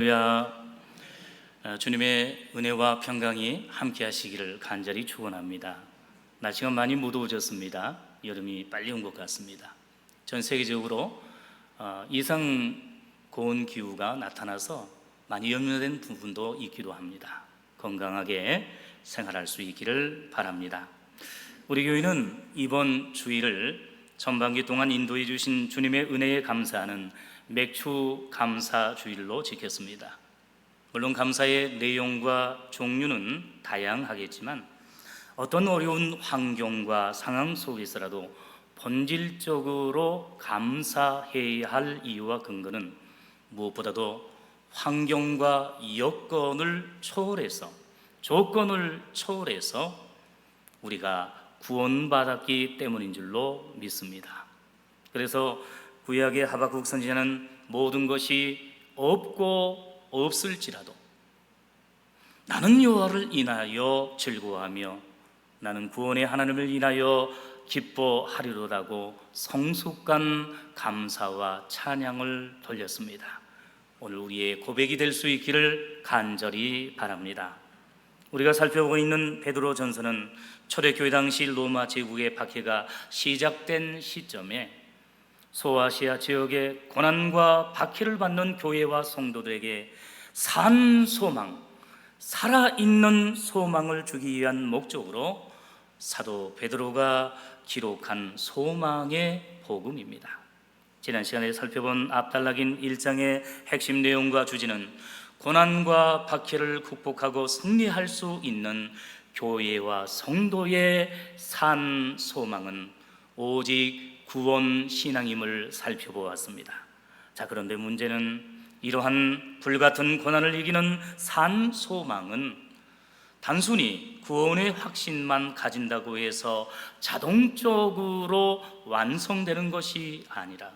할렐루야. 주님의 은혜와 평강이 함께 하시기를 간절히 축원합니다. 날씨가 많이 무더워졌습니다. 여름이 빨리 온 것 같습니다. 전 세계적으로 이상 고온 기후가 나타나서 많이 염려된 부분도 있기도 합니다. 건강하게 생활할 수 있기를 바랍니다. 우리 교회는 이번 주일을 전반기 동안 인도해 주신 주님의 은혜에 감사하는 맥주 감사 주일로 지켰습니다. 물론 감사의 내용과 종류는 다양하겠지만 어떤 어려운 환경과 상황 속에서라도 본질적으로 감사해야 할 이유와 근거는 무엇보다도 환경과 여건을 초월해서, 조건을 초월해서 우리가 구원받았기 때문인 줄로 믿습니다. 그래서 구약의 하박국 선지자는 모든 것이 없고 없을지라도 나는 여호와를 인하여 즐거워하며 나는 구원의 하나님을 인하여 기뻐하리로라고 성숙한 감사와 찬양을 돌렸습니다. 오늘 우리의 고백이 될 수 있기를 간절히 바랍니다. 우리가 살펴보고 있는 베드로 전서는 초대교회 당시 로마 제국의 박해가 시작된 시점에 소아시아 지역의 고난과 박해를 받는 교회와 성도들에게 산 소망, 살아있는 소망을 주기 위한 목적으로 사도 베드로가 기록한 소망의 복음입니다. 지난 시간에 살펴본 압달락인 1장의 핵심 내용과 주제는 고난과 박해를 극복하고 승리할 수 있는 교회와 성도의 산 소망은 오직 구원 신앙임을 살펴보았습니다. 자, 그런데 문제는 이러한 불같은 고난을 이기는 산 소망은 단순히 구원의 확신만 가진다고 해서 자동적으로 완성되는 것이 아니라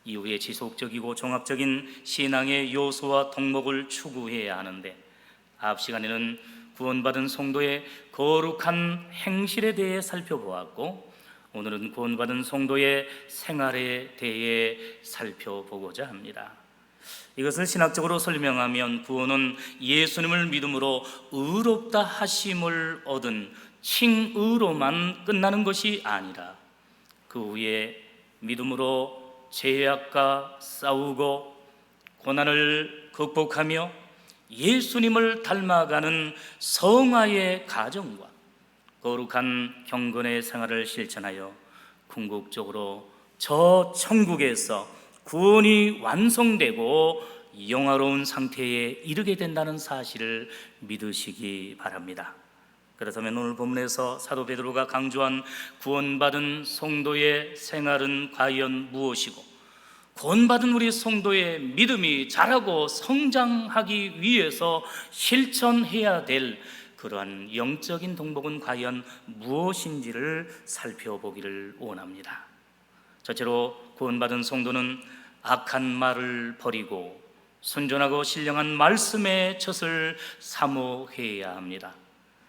이후에 지속적이고 종합적인 신앙의 요소와 덕목을 추구해야 하는데, 앞 시간에는 구원받은 성도의 거룩한 행실에 대해 살펴보았고, 오늘은 구원받은 성도의 생활에 대해 살펴보고자 합니다. 이것을 신학적으로 설명하면 구원은 예수님을 믿음으로 의롭다 하심을 얻은 칭의로만 끝나는 것이 아니라 그 후에 믿음으로 죄악과 싸우고 고난을 극복하며 예수님을 닮아가는 성화의 가정과 거룩한 경건의 생활을 실천하여 궁극적으로 저 천국에서 구원이 완성되고 영화로운 상태에 이르게 된다는 사실을 믿으시기 바랍니다. 그렇다면 오늘 본문에서 사도 베드로가 강조한 구원받은 성도의 생활은 과연 무엇이고, 구원받은 우리 성도의 믿음이 자라고 성장하기 위해서 실천해야 될 그러한 영적인 덕목은 과연 무엇인지를 살펴보기를 원합니다. 첫째로 구원받은 성도는 악한 말을 버리고 순전하고 신령한 말씀의 젖을 사모해야 합니다.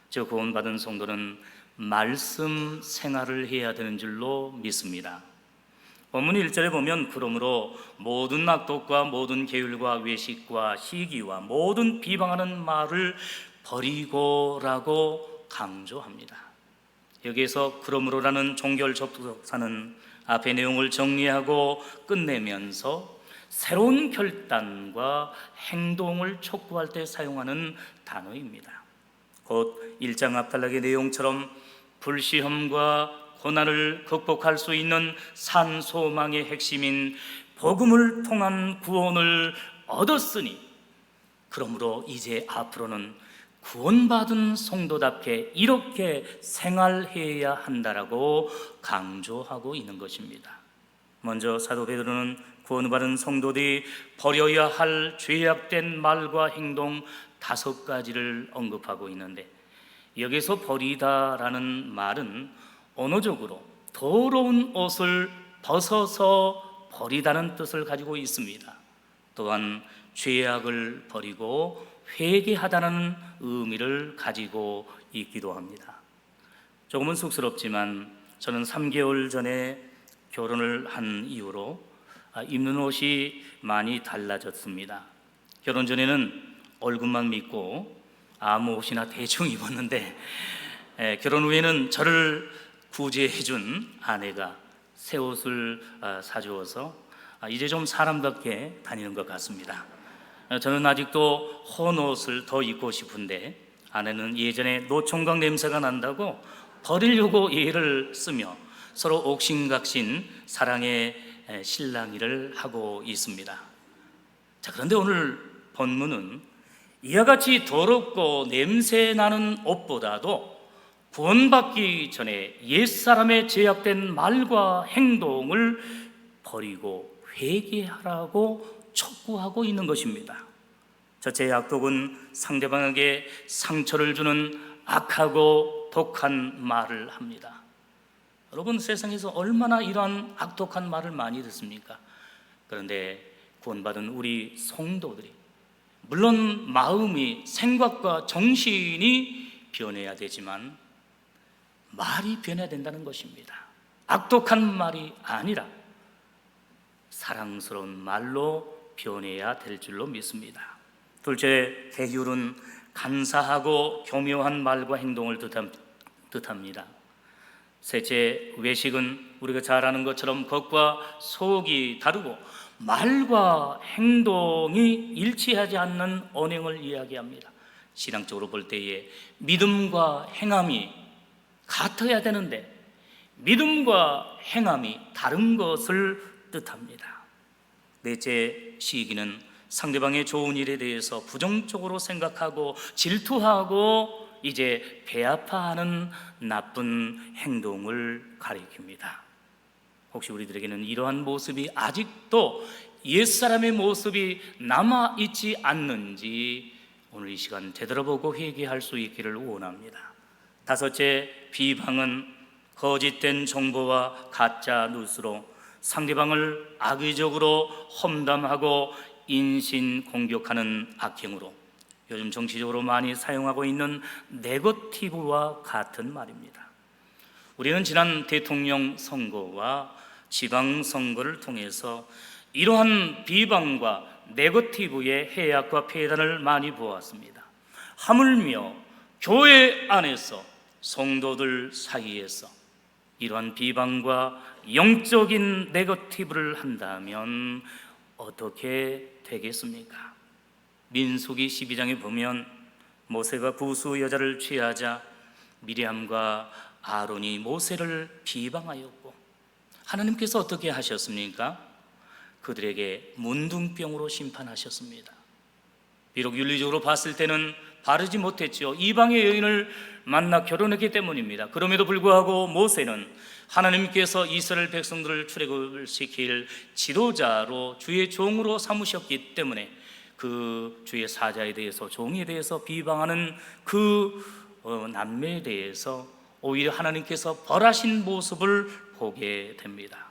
저 구원받은 성도는 말씀 생활을 해야 되는 줄로 믿습니다. 본문 1절에 보면 그러므로 모든 악독과 모든 계율과 외식과 시기와 모든 비방하는 말을 버리고라고 강조합니다. 여기에서 그러므로라는 종결 접속사는 앞의 내용을 정리하고 끝내면서 새로운 결단과 행동을 촉구할 때 사용하는 단어입니다. 곧 1장 압달락의 내용처럼 불시험과 고난을 극복할 수 있는 산 소망의 핵심인 복음을 통한 구원을 얻었으니 그러므로 이제 앞으로는 구원받은 성도답게 이렇게 생활해야 한다라고 강조하고 있는 것입니다. 먼저 사도 베드로는 구원받은 성도들이 버려야 할 죄악된 말과 행동 5가지를 언급하고 있는데, 여기서 버리다라는 말은 언어적으로 더러운 옷을 벗어서 버리다는 뜻을 가지고 있습니다. 또한 죄악을 버리고 회개하다는 의미를 가지고 있기도 합니다. 조금은 쑥스럽지만 저는 3개월 전에 결혼을 한 이후로 입는 옷이 많이 달라졌습니다. 결혼 전에는 얼굴만 믿고 아무 옷이나 대충 입었는데 결혼 후에는 저를 구제해준 아내가 새 옷을 사주어서 이제 좀 사람답게 다니는 것 같습니다. 저는 아직도 헌 옷을 더 입고 싶은데 아내는 예전에 노총각 냄새가 난다고 버리려고 얘를 쓰며 서로 옥신각신 사랑의 실랑이를 하고 있습니다. 자, 그런데 오늘 본문은 이와 같이 더럽고 냄새나는 옷보다도 구원받기 전에 옛사람의 제약된 말과 행동을 버리고 회개하라고 촉구하고 있는 것입니다. 첫째, 악독은 상대방에게 상처를 주는 악하고 독한 말을 합니다. 여러분, 세상에서 얼마나 이러한 악독한 말을 많이 듣습니까? 그런데 구원받은 우리 성도들이 물론 마음이, 생각과 정신이 변해야 되지만 말이 변해야 된다는 것입니다. 악독한 말이 아니라 사랑스러운 말로 변해야 될 줄로 믿습니다. 둘째, 계율은 간사하고 교묘한 말과 행동을 뜻합니다. 셋째, 외식은 우리가 잘 아는 것처럼 겉과 속이 다르고 말과 행동이 일치하지 않는 언행을 이야기합니다. 신앙적으로 볼 때에 믿음과 행함이 같아야 되는데 믿음과 행함이 다른 것을 뜻합니다. 넷째, 시기는 상대방의 좋은 일에 대해서 부정적으로 생각하고 질투하고 이제 배아파하는 나쁜 행동을 가리킵니다. 혹시 우리들에게는 이러한 모습이 아직도 옛사람의 모습이 남아있지 않는지 오늘 이 시간 되돌아보고 회개할 수 있기를 원합니다. 다섯째, 비방은 거짓된 정보와 가짜 뉴스로 상대방을 악의적으로 험담하고 인신 공격하는 악행으로 요즘 정치적으로 많이 사용하고 있는 네거티브와 같은 말입니다. 우리는 지난 대통령 선거와 지방선거를 통해서 이러한 비방과 네거티브의 해악과 폐단을 많이 보았습니다. 하물며 교회 안에서 성도들 사이에서 이러한 비방과 영적인 네거티브를 한다면 어떻게 되겠습니까? 민수기 12장에 보면 모세가 부수 여자를 취하자 미리암과 아론이 모세를 비방하였고 하나님께서 어떻게 하셨습니까? 그들에게 문둥병으로 심판하셨습니다. 비록 윤리적으로 봤을 때는 바르지 못했죠. 이방의 여인을 만나 결혼했기 때문입니다. 그럼에도 불구하고 모세는 하나님께서 이스라엘 백성들을 출애굽을 시킬 지도자로 주의 종으로 삼으셨기 때문에 그 주의 사자에 대해서, 종에 대해서 비방하는 그 남매에 대해서 오히려 하나님께서 벌하신 모습을 보게 됩니다.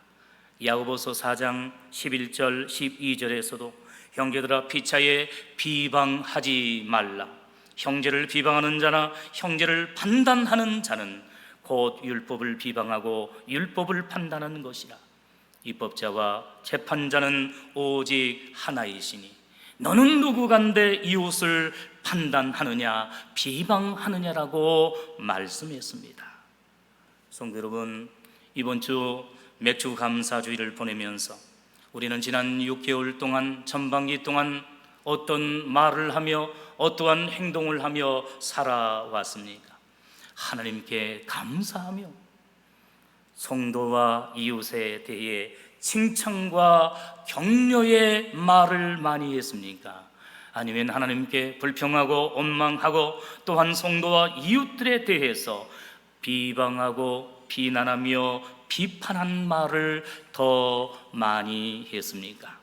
야고보서 4장 11절 12절에서도 형제들아 피차에 비방하지 말라. 형제를 비방하는 자나 형제를 판단하는 자는 곧 율법을 비방하고 율법을 판단하는 것이라. 입법자와 재판자는 오직 하나이시니 너는 누구간데 이웃을 판단하느냐 비방하느냐라고 말씀했습니다. 성도 여러분, 이번 주 맥주 감사주의를 보내면서 우리는 지난 6개월 동안, 전반기 동안 어떤 말을 하며 어떠한 행동을 하며 살아왔습니까? 하나님께 감사하며 성도와 이웃에 대해 칭찬과 격려의 말을 많이 했습니까? 아니면 하나님께 불평하고 원망하고 또한 성도와 이웃들에 대해서 비방하고 비난하며 비판한 말을 더 많이 했습니까?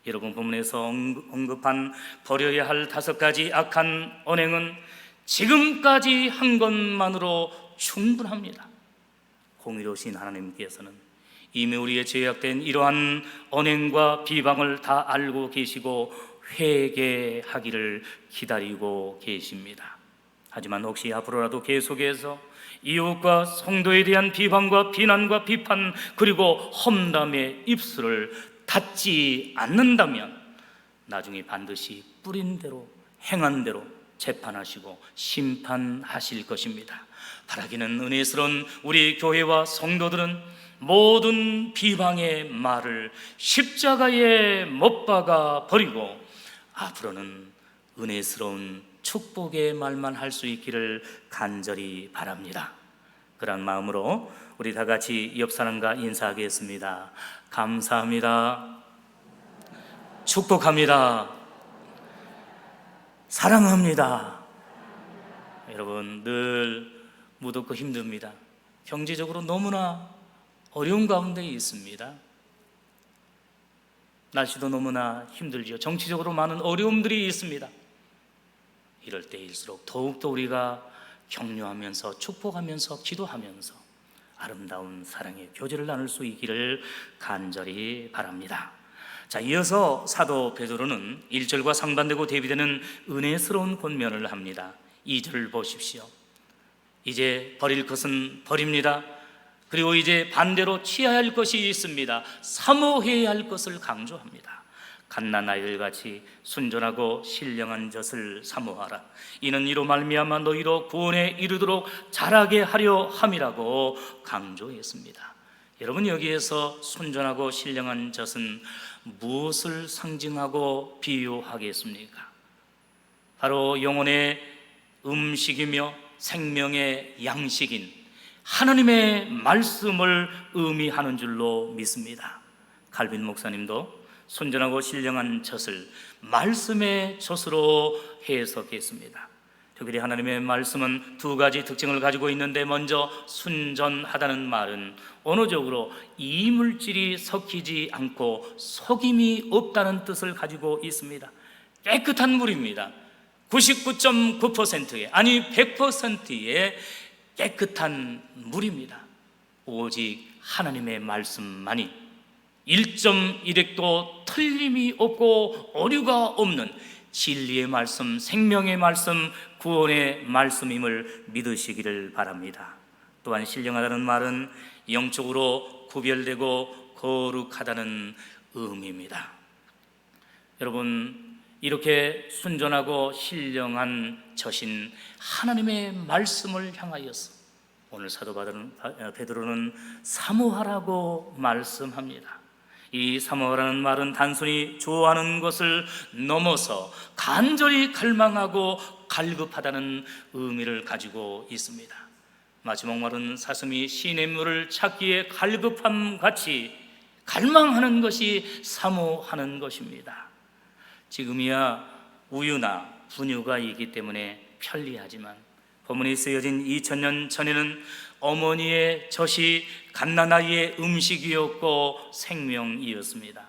여러분, 본문에서 언급한 버려야 할 5가지 악한 언행은 지금까지 한 것만으로 충분합니다. 공의로우신 하나님께서는 이미 우리의 죄악된 이러한 언행과 비방을 다 알고 계시고 회개하기를 기다리고 계십니다. 하지만 혹시 앞으로라도 계속해서 이웃과 성도에 대한 비방과 비난과 비판 그리고 험담의 입술을 닫지 않는다면 나중에 반드시 뿌린 대로 행한 대로 재판하시고 심판하실 것입니다. 바라기는 은혜스러운 우리 교회와 성도들은 모든 비방의 말을 십자가에 못 박아 버리고 앞으로는 은혜스러운 축복의 말만 할 수 있기를 간절히 바랍니다. 그런 마음으로 우리 다 같이 옆 사람과 인사하겠습니다. 감사합니다. 축복합니다. 사랑합니다. 여러분, 늘 무덥고 힘듭니다. 경제적으로 너무나 어려운 가운데 있습니다. 날씨도 너무나 힘들죠. 정치적으로 많은 어려움들이 있습니다. 이럴 때일수록 더욱더 우리가 격려하면서 축복하면서 기도하면서 아름다운 사랑의 교제를 나눌 수 있기를 간절히 바랍니다. 자, 이어서 사도 베드로는 1절과 상반되고 대비되는 은혜스러운 권면을 합니다. 2절을 보십시오. 이제 버릴 것은 버립니다. 그리고 이제 반대로 취해야 할 것이 있습니다. 사모해야 할 것을 강조합니다. 갓난아이들 같이 순전하고 신령한 젖을 사모하라. 이는 이로 말미암아 너희로 구원에 이르도록 자라게 하려 함이라고 강조했습니다. 여러분, 여기에서 순전하고 신령한 젖은 무엇을 상징하고 비유하겠습니까? 바로 영혼의 음식이며 생명의 양식인 하나님의 말씀을 의미하는 줄로 믿습니다. 칼빈 목사님도 순전하고 신령한 젖을 말씀의 젖으로 해석했습니다. 특별히 하나님의 말씀은 두 가지 특징을 가지고 있는데, 먼저 순전하다는 말은 언어적으로 이물질이 섞이지 않고 속임이 없다는 뜻을 가지고 있습니다. 깨끗한 물입니다. 99.9%의 아니 100%의 깨끗한 물입니다. 오직 하나님의 말씀만이 1.1핵도 틀림이 없고 오류가 없는 진리의 말씀, 생명의 말씀, 구원의 말씀임을 믿으시기를 바랍니다. 또한 신령하다는 말은 영적으로 구별되고 거룩하다는 의미입니다. 여러분, 이렇게 순전하고 신령한 젖인 하나님의 말씀을 향하여서 오늘 사도 베드로는 사모하라고 말씀합니다. 이 사모하라는 말은 단순히 좋아하는 것을 넘어서 간절히 갈망하고 갈급하다는 의미를 가지고 있습니다. 마지막 말은 사슴이 시냇물을 찾기에 갈급함 같이 갈망하는 것이 사모하는 것입니다. 지금이야 우유나 분유가 있기 때문에 편리하지만 본문에 쓰여진 2000년 전에는 어머니의 젖이 갓난아이의 음식이었고 생명이었습니다.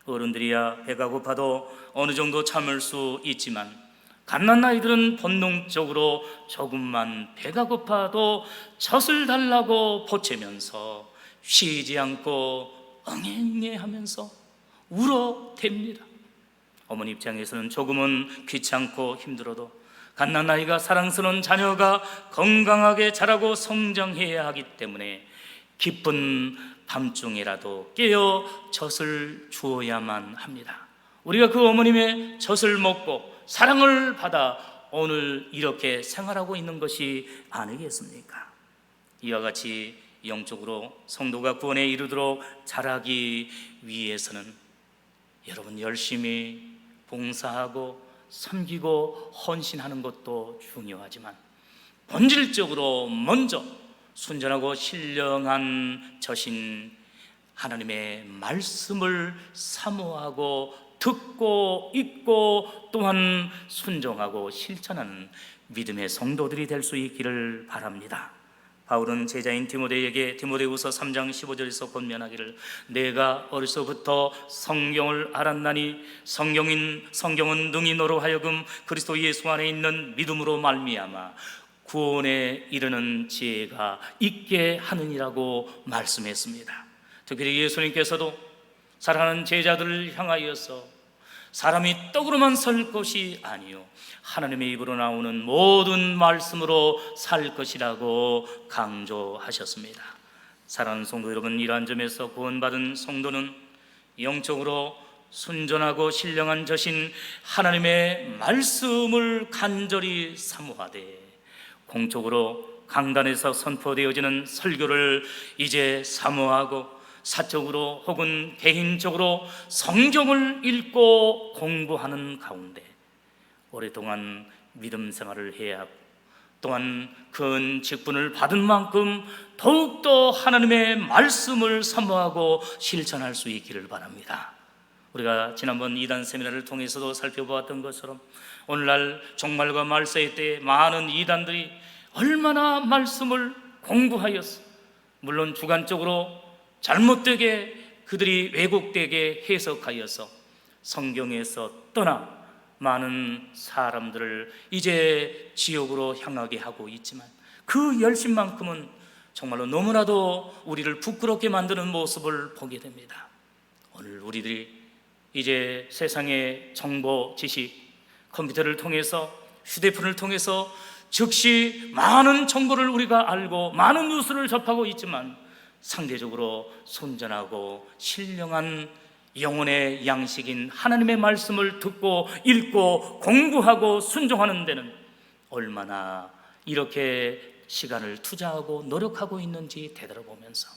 어른들이야 배가 고파도 어느 정도 참을 수 있지만 갓난아이들은 본능적으로 조금만 배가 고파도 젖을 달라고 보채면서 쉬지 않고 엉앵애하면서 울어댑니다. 어머니 입장에서는 조금은 귀찮고 힘들어도 갓난아이가, 사랑스러운 자녀가 건강하게 자라고 성장해야 하기 때문에 기쁜 밤중이라도 깨어 젖을 주어야만 합니다. 우리가 그 어머님의 젖을 먹고 사랑을 받아 오늘 이렇게 생활하고 있는 것이 아니겠습니까? 이와 같이 영적으로 성도가 구원에 이르도록 자라기 위해서는 여러분 열심히 봉사하고 섬기고 헌신하는 것도 중요하지만 본질적으로 먼저 순전하고 신령한 젖인 하나님의 말씀을 사모하고 듣고 읽고 또한 순종하고 실천하는 믿음의 성도들이 될 수 있기를 바랍니다. 바울은 제자인 디모데에게 디모데후서 3장 15절에서 권면하기를 내가 어려서부터 성경을 알았나니 성경은 능히 너로 하여금 그리스도 예수 안에 있는 믿음으로 말미암아 구원에 이르는 지혜가 있게 하느니라고 말씀했습니다. 특별히 예수님께서도 사랑하는 제자들을 향하여서 사람이 떡으로만 살 것이 아니요 하나님의 입으로 나오는 모든 말씀으로 살 것이라고 강조하셨습니다. 사랑하는 성도 여러분, 이러한 점에서 구원받은 성도는 영적으로 순전하고 신령한 저신 하나님의 말씀을 간절히 사모하되, 공적으로 강단에서 선포되어지는 설교를 이제 사모하고, 사적으로 혹은 개인적으로 성경을 읽고 공부하는 가운데 오랫동안 믿음 생활을 해야 하고, 또한 큰 직분을 받은 만큼 더욱더 하나님의 말씀을 사모하고 실천할 수 있기를 바랍니다. 우리가 지난번 이단 세미나를 통해서도 살펴보았던 것처럼 오늘날 종말과 말세의 때에 많은 이단들이 얼마나 말씀을 공부하였어. 물론 주관적으로 잘못되게 그들이 왜곡되게 해석하여서 성경에서 떠나 많은 사람들을 이제 지옥으로 향하게 하고 있지만, 그 열심만큼은 정말로 너무나도 우리를 부끄럽게 만드는 모습을 보게 됩니다. 오늘 우리들이 이제 세상의 정보, 지식, 컴퓨터를 통해서, 휴대폰을 통해서 즉시 많은 정보를 우리가 알고 많은 뉴스를 접하고 있지만, 상대적으로 순전하고 신령한 영혼의 양식인 하나님의 말씀을 듣고 읽고 공부하고 순종하는 데는 얼마나 이렇게 시간을 투자하고 노력하고 있는지 되돌아보면서,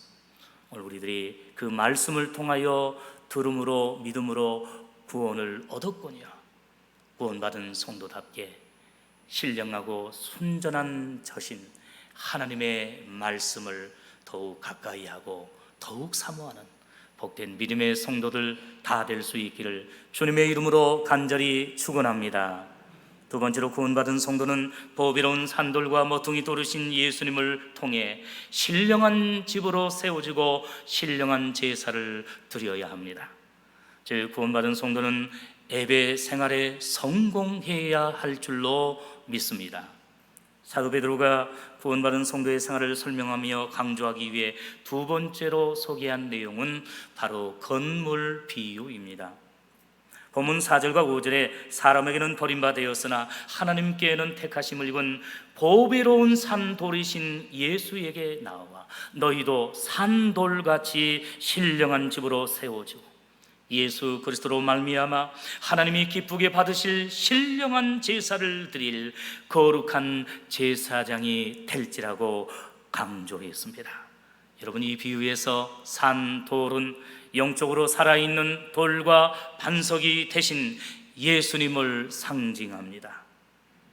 오늘 우리들이 그 말씀을 통하여 들음으로 믿음으로 구원을 얻었거니와 구원받은 성도답게 신령하고 순전한 저신 하나님의 말씀을 더욱 가까이 하고 더욱 사모하는 복된 믿음의 성도들 다 될 수 있기를 주님의 이름으로 간절히 축원합니다. 두 번째로, 구원받은 성도는 보배로운 산돌과 모퉁이 돌이신 예수님을 통해 신령한 집으로 세워지고 신령한 제사를 드려야 합니다. 즉, 구원받은 성도는 예배 생활에 성공해야 할 줄로 믿습니다. 사도 베드로가 구원받은 성도의 생활을 설명하며 강조하기 위해 두 번째로 소개한 내용은 바로 건물 비유입니다. 본문 4절과 5절에 사람에게는 버림받았으나 하나님께는 택하심을 입은 보배로운 산돌이신 예수에게 나와 너희도 산돌같이 신령한 집으로 세워지고 예수 그리스도로 말미암아 하나님이 기쁘게 받으실 신령한 제사를 드릴 거룩한 제사장이 될지라고 강조했습니다. 여러분, 이 비유에서 산돌은 영적으로 살아있는 돌과 반석이 되신 예수님을 상징합니다.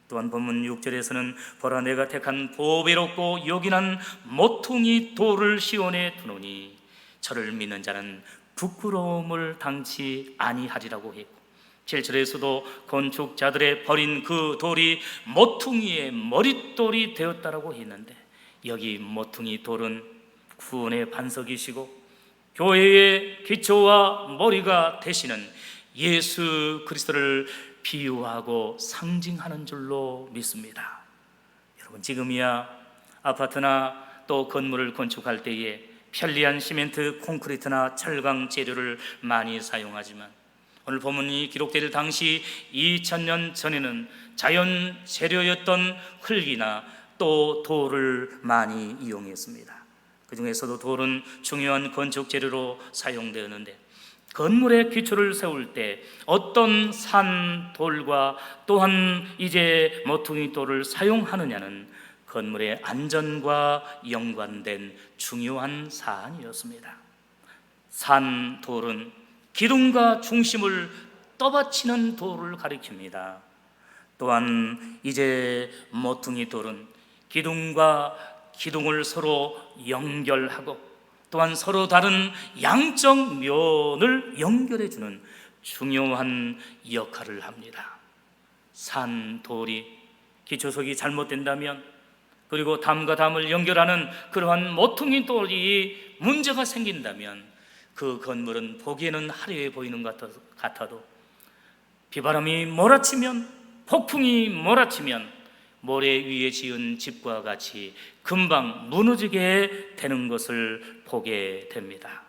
또한 본문 6절에서는 보라, 내가 택한 보배롭고 요긴한 모퉁이 돌을 시온에 두노니 저를 믿는 자는 부끄러움을 당치 아니하리라고 했고, 7절에서도 건축자들의 버린 그 돌이 모퉁이의 머릿돌이 되었다라고 했는데, 여기 모퉁이 돌은 구원의 반석이시고 교회의 기초와 머리가 되시는 예수 그리스도를 비유하고 상징하는 줄로 믿습니다. 여러분, 지금이야 아파트나 또 건물을 건축할 때에 편리한 시멘트, 콘크리트나 철강 재료를 많이 사용하지만, 오늘 본문이 기록될 당시 2000년 전에는 자연 재료였던 흙이나 또 돌을 많이 이용했습니다. 그 중에서도 돌은 중요한 건축 재료로 사용되었는데, 건물의 기초를 세울 때 어떤 산돌과 또한 이제 모퉁이 돌을 사용하느냐는 건물의 안전과 연관된 중요한 사안이었습니다. 산돌은 기둥과 중심을 떠받치는 돌을 가리킵니다. 또한 이제 모퉁이 돌은 기둥과 기둥을 서로 연결하고 또한 서로 다른 양적 면을 연결해 주는 중요한 역할을 합니다. 산돌이 기초석이 잘못된다면, 그리고 담과 담을 연결하는 그러한 모퉁이 돌이 문제가 생긴다면, 그 건물은 보기에는 화려해 보이는 것 같아도 비바람이 몰아치면, 폭풍이 몰아치면 모래 위에 지은 집과 같이 금방 무너지게 되는 것을 보게 됩니다.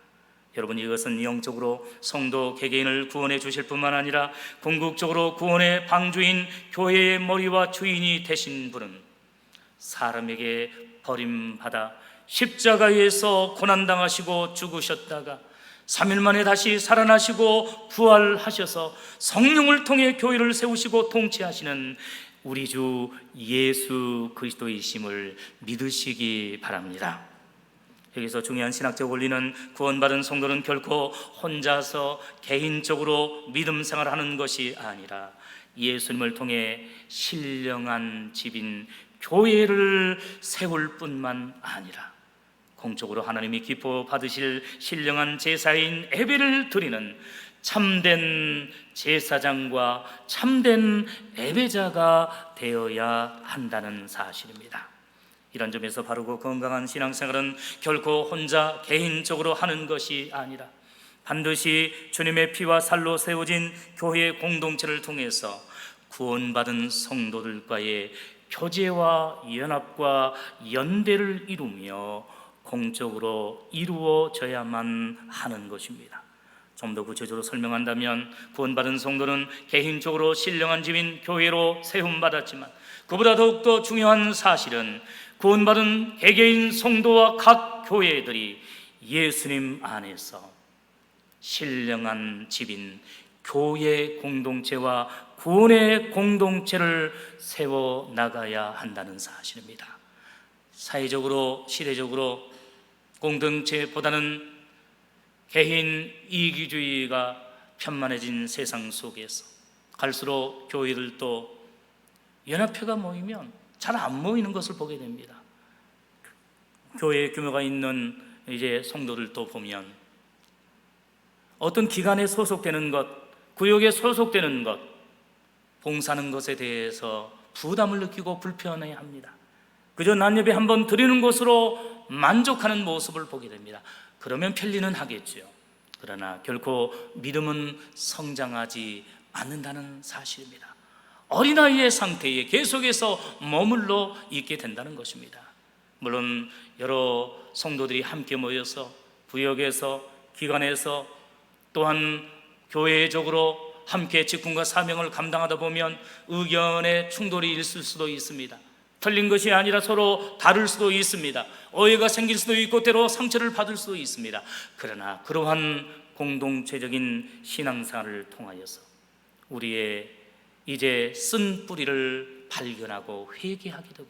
여러분, 이것은 영적으로 성도 개개인을 구원해 주실 뿐만 아니라 궁극적으로 구원의 방주인 교회의 머리와 주인이 되신 분은 사람에게 버림받아 십자가에서 고난당하시고 죽으셨다가 3일 만에 다시 살아나시고 부활하셔서 성령을 통해 교회를 세우시고 통치하시는 우리 주 예수 그리스도이심을 믿으시기 바랍니다. 여기서 중요한 신학적 원리는 구원받은 성도는 결코 혼자서 개인적으로 믿음 생활하는 것이 아니라 예수님을 통해 신령한 집인 교회를 세울 뿐만 아니라 공적으로 하나님이 기뻐 받으실 신령한 제사인 예배를 드리는 참된 제사장과 참된 예배자가 되어야 한다는 사실입니다. 이런 점에서 바르고 건강한 신앙생활은 결코 혼자 개인적으로 하는 것이 아니라 반드시 주님의 피와 살로 세워진 교회 공동체를 통해서 구원받은 성도들과의 교제와 연합과 연대를 이루며 공적으로 이루어져야만 하는 것입니다. 좀 더 구체적으로 설명한다면 구원받은 성도는 개인적으로 신령한 집인 교회로 세움받았지만 그보다 더욱더 중요한 사실은 구원받은 개개인 성도와 각 교회들이 예수님 안에서 신령한 집인 교회 공동체와 구원의 공동체를 세워나가야 한다는 사실입니다. 사회적으로 시대적으로 공동체보다는 개인 이기주의가 편만해진 세상 속에서 갈수록 교회들도 연합회가 모이면 잘 안 모이는 것을 보게 됩니다. 교회 규모가 있는 이제 성도들도 보면 어떤 기관에 소속되는 것, 구역에 소속되는 것, 봉사하는 것에 대해서 부담을 느끼고 불편해합니다. 그저 난예배 한번 드리는 것으로 만족하는 모습을 보게 됩니다. 그러면 편리는 하겠죠. 그러나 결코 믿음은 성장하지 않는다는 사실입니다. 어린아이의 상태에 계속해서 머물러 있게 된다는 것입니다. 물론 여러 성도들이 함께 모여서 구역에서 기관에서 또한 교회적으로 함께 직분과 사명을 감당하다 보면 의견의 충돌이 있을 수도 있습니다. 틀린 것이 아니라 서로 다를 수도 있습니다. 오해가 생길 수도 있고 때로 상처를 받을 수도 있습니다. 그러나 그러한 공동체적인 신앙생활을 통하여서 우리의 이제 쓴 뿌리를 발견하고 회개하게 되고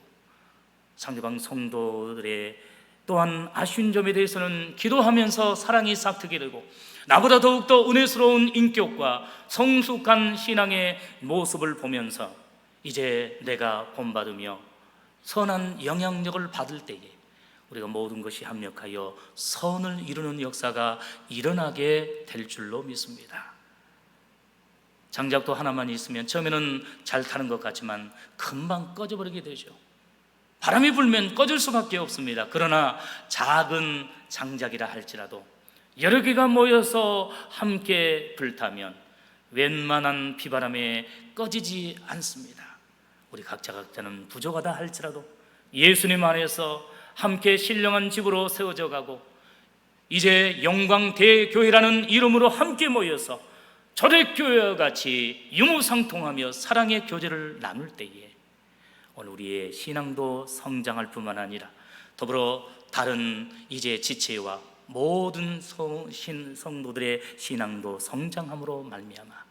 상대방 성도들의 또한 아쉬운 점에 대해서는 기도하면서 사랑이 싹트게 되고 나보다 더욱더 은혜스러운 인격과 성숙한 신앙의 모습을 보면서 이제 내가 본받으며 선한 영향력을 받을 때에 우리가 모든 것이 합력하여 선을 이루는 역사가 일어나게 될 줄로 믿습니다. 장작도 하나만 있으면 처음에는 잘 타는 것 같지만 금방 꺼져버리게 되죠. 바람이 불면 꺼질 수밖에 없습니다. 그러나 작은 장작이라 할지라도 여러 개가 모여서 함께 불타면 웬만한 비바람에 꺼지지 않습니다. 우리 각자는 부족하다 할지라도 예수님 안에서 함께 신령한 집으로 세워져 가고 이제 영광 대교회라는 이름으로 함께 모여서 초대교회와 같이 유무상통하며 사랑의 교제를 나눌 때에 오늘 우리의 신앙도 성장할 뿐만 아니라 더불어 다른 이제 지체와 모든 성도들의 신앙도 성장함으로 말미암아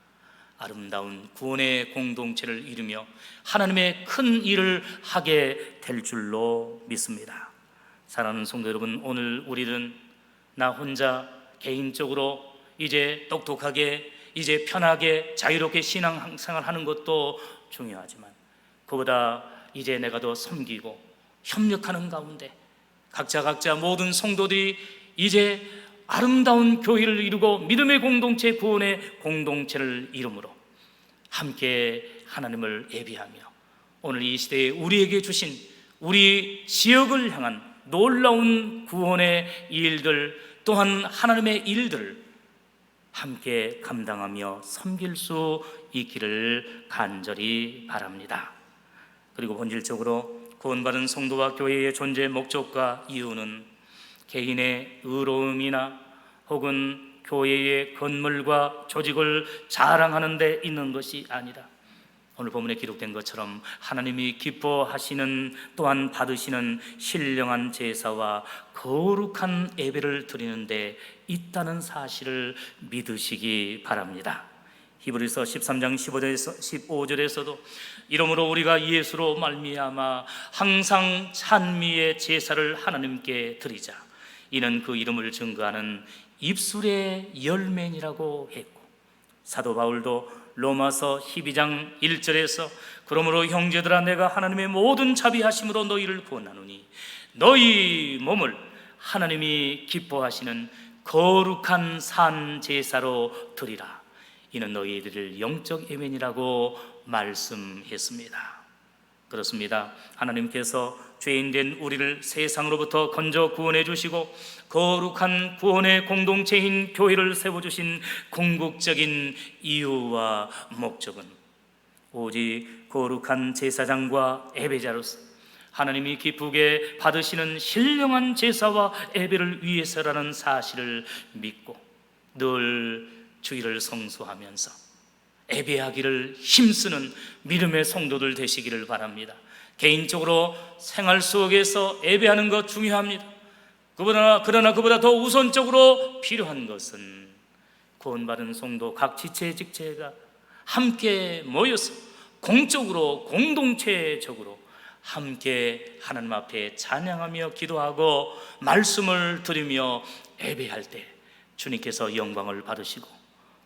아름다운 구원의 공동체를 이루며 하나님의 큰 일을 하게 될 줄로 믿습니다. 사랑하는 성도 여러분, 오늘 우리는 나 혼자 개인적으로 이제 똑똑하게 이제 편하게 자유롭게 신앙생활하는 것도 중요하지만 그보다 이제 내가 더 섬기고 협력하는 가운데 각자 모든 성도들이 이제 아름다운 교회를 이루고 믿음의 공동체, 구원의 공동체를 이루므로 함께 하나님을 예비하며 오늘 이 시대에 우리에게 주신 우리 지역을 향한 놀라운 구원의 일들 또한 하나님의 일들을 함께 감당하며 섬길 수 있기를 간절히 바랍니다. 그리고 본질적으로 구원받은 성도와 교회의 존재 목적과 이유는 개인의 의로움이나 혹은 교회의 건물과 조직을 자랑하는 데 있는 것이 아니라 오늘 본문에 기록된 것처럼 하나님이 기뻐하시는, 또한 받으시는 신령한 제사와 거룩한 예배를 드리는 데 있다는 사실을 믿으시기 바랍니다. 히브리서 13장 15절에서도 이러므로 우리가 예수로 말미암아 항상 찬미의 제사를 하나님께 드리자, 이는 그 이름을 증거하는 입술의 열매니라고 했고, 사도 바울도 로마서 12장 1절에서 그러므로 형제들아, 내가 하나님의 모든 자비하심으로 너희를 구원하노니 너희 몸을 하나님이 기뻐하시는 거룩한 산 제사로 드리라, 이는 너희들을 영적 예배니라고 말씀했습니다. 그렇습니다. 하나님께서 죄인된 우리를 세상으로부터 건져 구원해 주시고 거룩한 구원의 공동체인 교회를 세워주신 궁극적인 이유와 목적은 오직 거룩한 제사장과 예배자로서 하나님이 기쁘게 받으시는 신령한 제사와 예배를 위해서라는 사실을 믿고 늘 주일을 성수하면서 예배하기를 힘쓰는 믿음의 성도들 되시기를 바랍니다. 개인적으로 생활 속에서 예배하는 것 중요합니다. 그러나 그보다 더 우선적으로 필요한 것은 구원받은 성도 각 지체 직체가 함께 모여서 공적으로 공동체적으로 함께 하나님 앞에 찬양하며 기도하고 말씀을 들으며 예배할 때 주님께서 영광을 받으시고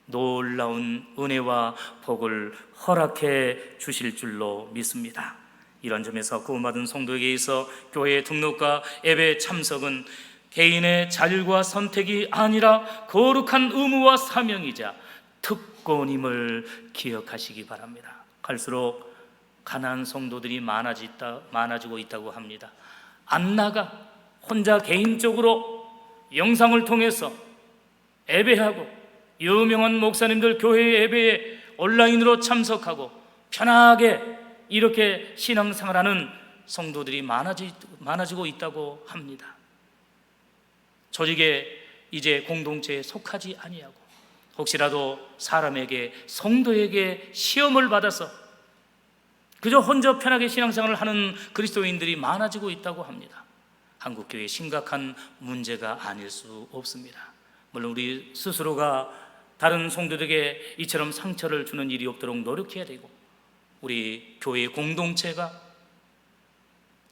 놀라운 은혜와 복을 허락해 주실 줄로 믿습니다. 이런 점에서 구원받은 성도에게 있어 교회의 등록과 예배 참석은 개인의 자율과 선택이 아니라 거룩한 의무와 사명이자 특권임을 기억하시기 바랍니다. 갈수록 가난한 성도들이 많아지고 있다고 합니다. 안 나가 혼자 개인적으로 영상을 통해서 예배하고 유명한 목사님들 교회 예배에 온라인으로 참석하고 편하게 이렇게 신앙생활하는 성도들이 많아지고 있다고 합니다. 조직에 이제 공동체에 속하지 아니하고 혹시라도 사람에게 성도에게 시험을 받아서 그저 혼자 편하게 신앙생활을 하는 그리스도인들이 많아지고 있다고 합니다. 한국교회의 심각한 문제가 아닐 수 없습니다. 물론 우리 스스로가 다른 성도들에게 이처럼 상처를 주는 일이 없도록 노력해야 되고, 우리 교회의 공동체가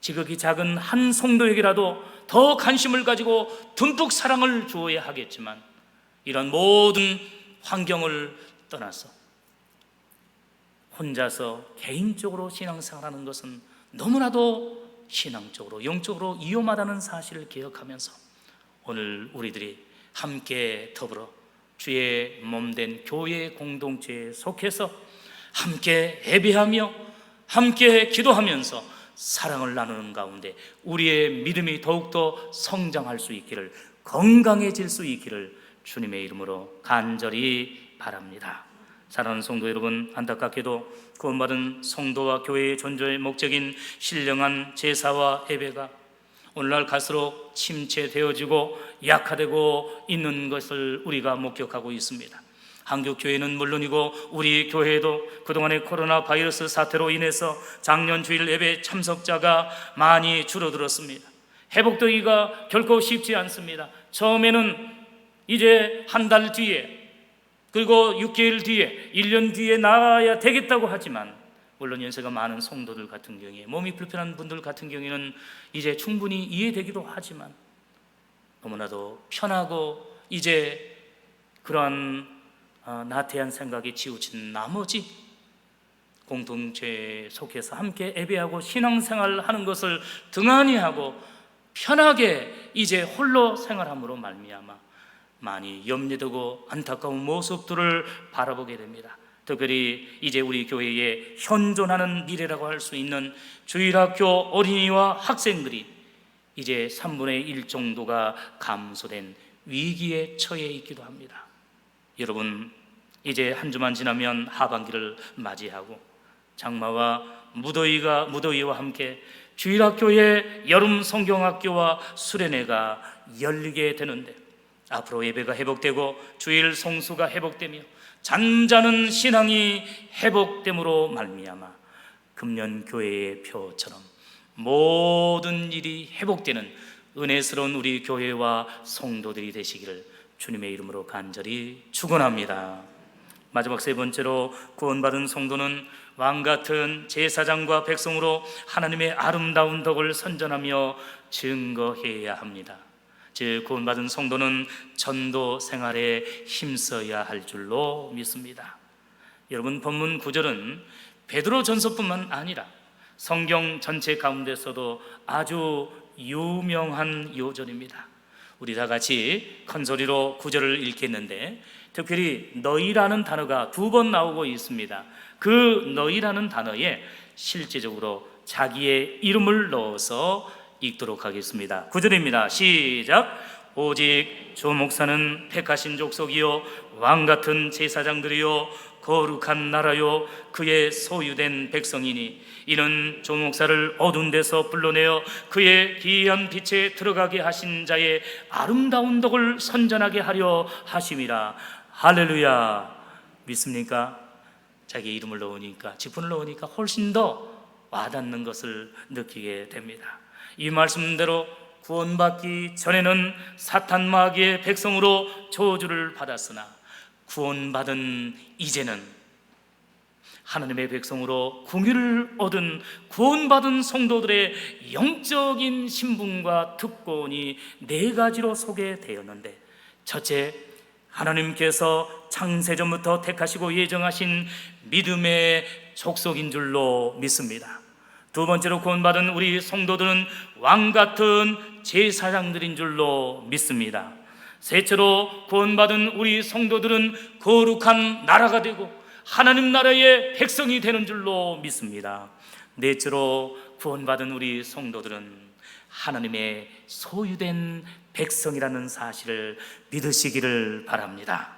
지극히 작은 한 성도에게라도 더 관심을 가지고 듬뿍 사랑을 주어야 하겠지만, 이런 모든 환경을 떠나서 혼자서 개인적으로 신앙생활하는 것은 너무나도 신앙적으로 영적으로 위험하다는 사실을 기억하면서 오늘 우리들이 함께 더불어 주의 몸된 교회 공동체에 속해서 함께 예배하며 함께 기도하면서 사랑을 나누는 가운데 우리의 믿음이 더욱더 성장할 수 있기를, 건강해질 수 있기를 주님의 이름으로 간절히 바랍니다. 사랑하는 성도 여러분, 안타깝게도 구원받은 성도와 교회의 존재의 목적인 신령한 제사와 예배가 오늘날 갈수록 침체되어지고 약화되고 있는 것을 우리가 목격하고 있습니다. 한국 교회는 물론이고 우리 교회도 그동안의 코로나 바이러스 사태로 인해서 작년 주일 예배 참석자가 많이 줄어들었습니다. 회복되기가 결코 쉽지 않습니다. 처음에는 이제 한 달 뒤에, 그리고 6개월 뒤에, 1년 뒤에 나아야 되겠다고 하지만, 물론 연세가 많은 성도들 같은 경우에, 몸이 불편한 분들 같은 경우에는 이제 충분히 이해되기도 하지만, 너무나도 편하고 이제 그러한 나태한 생각이 치우친 나머지 공동체에 속해서 함께 예배하고 신앙생활을 하는 것을 등한히 하고 편하게 이제 홀로 생활함으로 말미암아 많이 염려되고 안타까운 모습들을 바라보게 됩니다. 특별히 이제 우리 교회에 현존하는 미래라고 할 수 있는 주일학교 어린이와 학생들이 이제 3분의 1 정도가 감소된 위기에 처해 있기도 합니다. 여러분, 이제 한 주만 지나면 하반기를 맞이하고 장마와 무더위와 함께 주일학교의 여름 성경학교와 수련회가 열리게 되는데, 앞으로 예배가 회복되고 주일 성수가 회복되며 잠자는 신앙이 회복됨으로 말미암아 금년 교회의 표처럼 모든 일이 회복되는 은혜스러운 우리 교회와 성도들이 되시기를 주님의 이름으로 간절히 축원합니다. 마지막 세 번째로, 구원받은 성도는 왕같은 제사장과 백성으로 하나님의 아름다운 덕을 선전하며 증거해야 합니다. 즉, 구원받은 성도는 전도 생활에 힘써야 할 줄로 믿습니다. 여러분, 본문 구절은 베드로 전서뿐만 아니라 성경 전체 가운데서도 아주 유명한 요절입니다. 우리 다 같이 큰 소리로 구절을 읽겠는데, 특별히 너희라는 단어가 2번 나오고 있습니다. 그 너희라는 단어에 실제적으로 자기의 이름을 넣어서 읽도록 하겠습니다. 9절입니다. 시작. 오직 조 목사는 택하신 족속이요 왕같은 제사장들이요 거룩한 나라요 그의 소유된 백성이니 이는 조 목사를 어두운 데서 불러내어 그의 기이한 빛에 들어가게 하신 자의 아름다운 덕을 선전하게 하려 하심이라. 할렐루야. 믿습니까? 자기 이름을 넣으니까, 직분을 넣으니까 훨씬 더 와닿는 것을 느끼게 됩니다. 이 말씀대로 구원받기 전에는 사탄 마귀의 백성으로 저주를 받았으나 구원받은 이제는 하나님의 백성으로 긍휼을 얻은 구원받은 성도들의 영적인 신분과 특권이 4가지로 소개되었는데, 첫째, 하나님께서 창세전부터 택하시고 예정하신 믿음의 족속인 줄로 믿습니다. 두 번째로, 구원받은 우리 성도들은 왕같은 제사장들인 줄로 믿습니다. 셋째로, 구원받은 우리 성도들은 거룩한 나라가 되고 하나님 나라의 백성이 되는 줄로 믿습니다. 넷째로, 구원받은 우리 성도들은 하나님의 소유된 백성이라는 사실을 믿으시기를 바랍니다.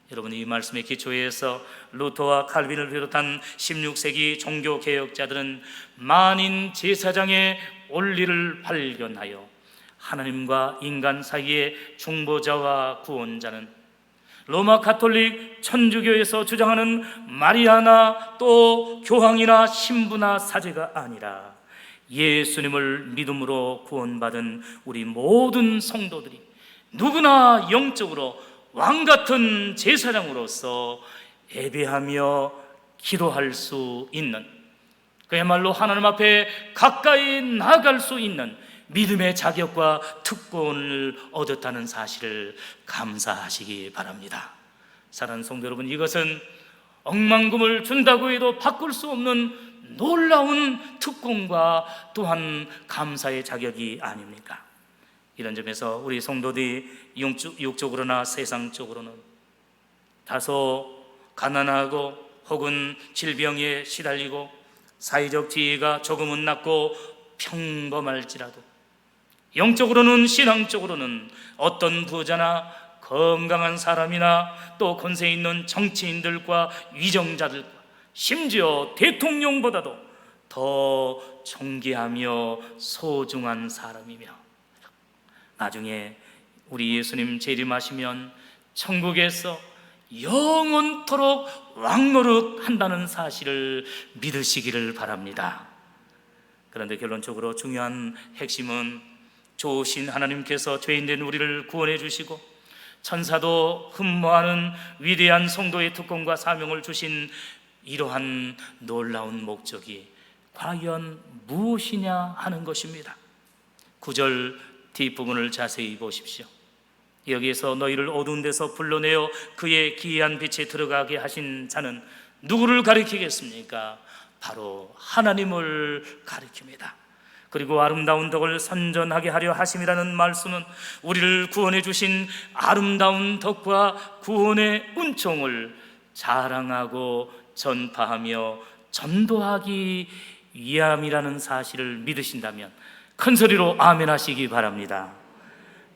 여러분, 이 말씀의 기초에서 루터와 칼빈을 비롯한 16세기 종교개혁자들은 만인 제사장의 원리를 발견하여 하나님과 인간 사이의 중보자와 구원자는 로마 가톨릭 천주교에서 주장하는 마리아나 또 교황이나 신부나 사제가 아니라 예수님을 믿음으로 구원받은 우리 모든 성도들이 누구나 영적으로 왕같은 제사장으로서 예배하며 기도할 수 있는, 그야말로 하나님 앞에 가까이 나아갈 수 있는 믿음의 자격과 특권을 얻었다는 사실을 감사하시기 바랍니다. 사랑하는 성도 여러분, 이것은 억만금을 준다고 해도 바꿀 수 없는 놀라운 특권과 또한 감사의 자격이 아닙니까? 이런 점에서 우리 성도들이 육적으로나 세상적으로는 다소 가난하고 혹은 질병에 시달리고 사회적 지위가 조금은 낮고 평범할지라도 영적으로는, 신앙적으로는 어떤 부자나 건강한 사람이나 또 권세 있는 정치인들과 위정자들과 심지어 대통령보다도 더 존귀하며 소중한 사람이며, 나중에 우리 예수님 재림하시면 천국에서 영원토록 왕노릇한다는 사실을 믿으시기를 바랍니다. 그런데 결론적으로 중요한 핵심은 좋으신 하나님께서 죄인된 우리를 구원해 주시고 천사도 흠모하는 위대한 성도의 특권과 사명을 주신 이러한 놀라운 목적이 과연 무엇이냐 하는 것입니다. 9절 뒷부분을 자세히 보십시오. 여기에서 너희를 어두운 데서 불러내어 그의 기이한 빛에 들어가게 하신 자는 누구를 가리키겠습니까? 바로 하나님을 가리킵니다. 그리고 아름다운 덕을 선전하게 하려 하심이라는 말씀은 우리를 구원해 주신 아름다운 덕과 구원의 은총을 자랑하고 전파하며 전도하기 위함이라는 사실을 믿으신다면 큰 소리로 아멘 하시기 바랍니다.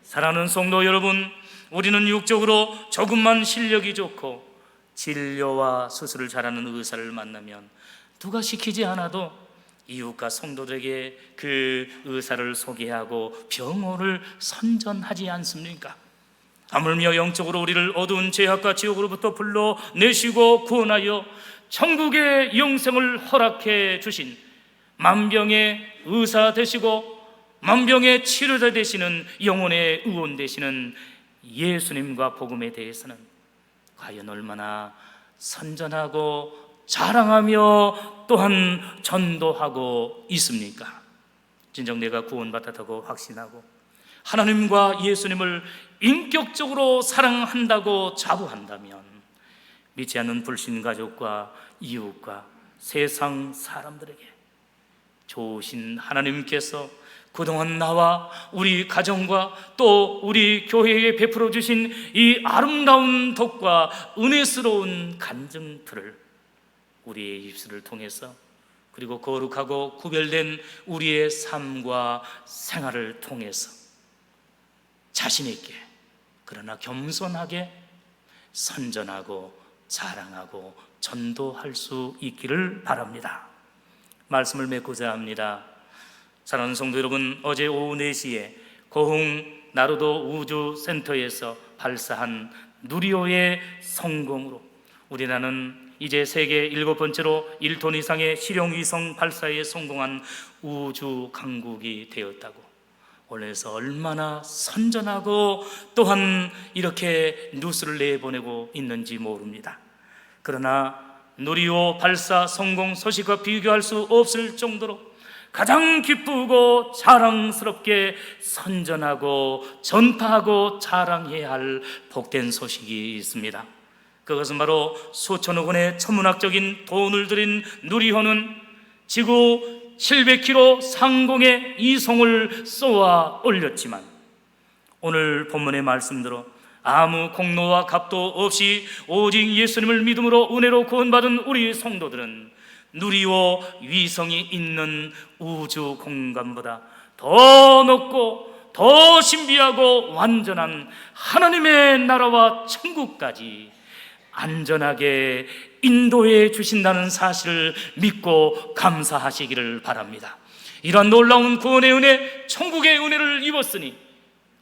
사랑하는 성도 여러분, 우리는 육적으로 조금만 실력이 좋고 진료와 수술을 잘하는 의사를 만나면 누가 시키지 않아도 이웃과 성도들에게 그 의사를 소개하고 병원을 선전하지 않습니까? 하물며 영적으로 우리를 어두운 죄악과 지옥으로부터 불러내시고 구원하여 천국의 영생을 허락해 주신 만병의 의사 되시고 만병의 치료자 되시는 영혼의 의원 되시는 예수님과 복음에 대해서는 과연 얼마나 선전하고 자랑하며 또한 전도하고 있습니까? 진정 내가 구원받았다고 확신하고 하나님과 예수님을 인격적으로 사랑한다고 자부한다면 믿지 않는 불신가족과 이웃과 세상 사람들에게 좋으신 하나님께서 그동안 나와 우리 가정과 또 우리 교회에 베풀어 주신 이 아름다운 덕과 은혜스러운 간증들을 우리의 입술을 통해서 그리고 거룩하고 구별된 우리의 삶과 생활을 통해서 자신 있게 그러나 겸손하게 선전하고 자랑하고 전도할 수 있기를 바랍니다. 말씀을 맺고자 합니다. 사랑하는 성도 여러분, 어제 오후 4시에 고흥 나루도 우주센터에서 발사한 누리호의 성공으로 우리나라는 이제 세계 7번째로 1톤 이상의 실용위성 발사에 성공한 우주 강국이 되었다고 올해서 얼마나 선전하고 또한 이렇게 뉴스를 내보내고 있는지 모릅니다. 그러나 누리호 발사 성공 소식과 비교할 수 없을 정도로 가장 기쁘고 자랑스럽게 선전하고 전파하고 자랑해야 할 복된 소식이 있습니다. 그것은 바로 수천억 원의 천문학적인 돈을 들인 누리호는 지구 700km 상공에 이송을 쏘아 올렸지만 오늘 본문의 말씀대로 아무 공로와 값도 없이 오직 예수님을 믿음으로 은혜로 구원받은 우리 성도들은 누리호 위성이 있는 우주 공간보다 더 높고 더 신비하고 완전한 하나님의 나라와 천국까지 안전하게 인도해 주신다는 사실을 믿고 감사하시기를 바랍니다. 이러한 놀라운 구원의 은혜, 천국의 은혜를 입었으니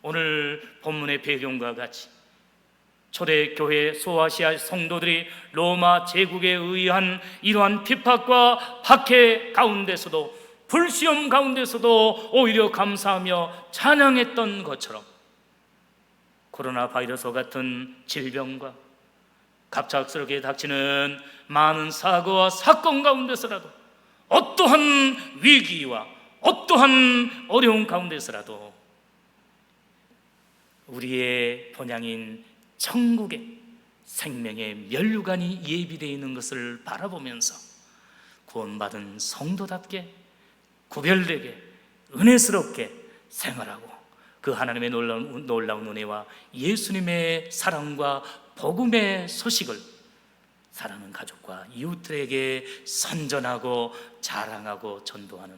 오늘 본문의 배경과 같이 초대교회 소아시아 성도들이 로마 제국에 의한 이러한 핍박과 박해 가운데서도 불시험 가운데서도 오히려 감사하며 찬양했던 것처럼 코로나 바이러스 같은 질병과 갑작스럽게 닥치는 많은 사고와 사건 가운데서라도 어떠한 위기와 어떠한 어려움 가운데서라도 우리의 본향인 천국의 생명의 면류관이 예비되어 있는 것을 바라보면서 구원받은 성도답게 구별되게 은혜스럽게 생활하고 그 하나님의 놀라운 은혜와 예수님의 사랑과 복음의 소식을 사랑하는 가족과 이웃들에게 선전하고 자랑하고 전도하는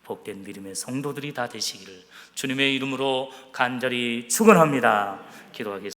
복된 믿음의 성도들이 다 되시기를 주님의 이름으로 간절히 축원합니다. 기도하겠습니다.